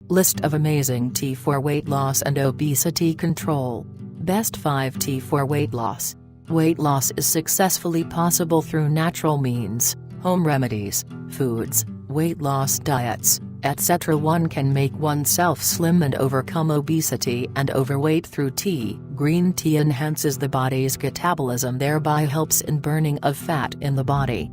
List of amazing tea for weight loss and obesity control. Best 5 tea for weight loss. Weight loss is successfully possible through natural means, home remedies, foods, weight loss diets, etc. One can make oneself slim and overcome obesity and overweight through tea. Green tea enhances the body's catabolism, thereby helps in burning of fat in the body.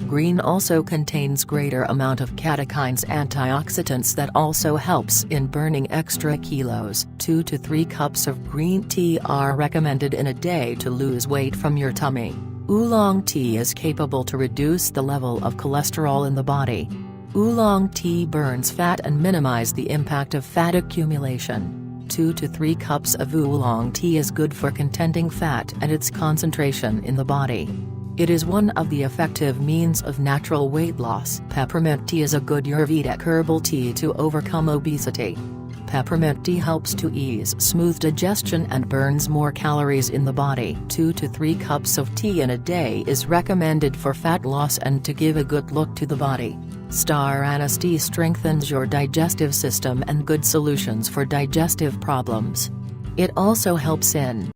Green also contains greater amount of catechins, antioxidants that also helps in burning extra kilos. 2 to 3 cups of green tea are recommended in a day to lose weight from your tummy. Oolong tea is capable to reduce the level of cholesterol in the body. Oolong tea burns fat and minimize the impact of fat accumulation. 2 to 3 cups of oolong tea is good for containing fat and its concentration in the body. It is one of the effective means of natural weight loss. Peppermint tea is a good Ayurvedic herbal tea to overcome obesity. Peppermint tea helps to ease smooth digestion and burns more calories in the body. 2 to 3 cups of tea in a day is recommended for fat loss and to give a good look to the body. Star anise tea strengthens your digestive system and good solutions for digestive problems. It also helps in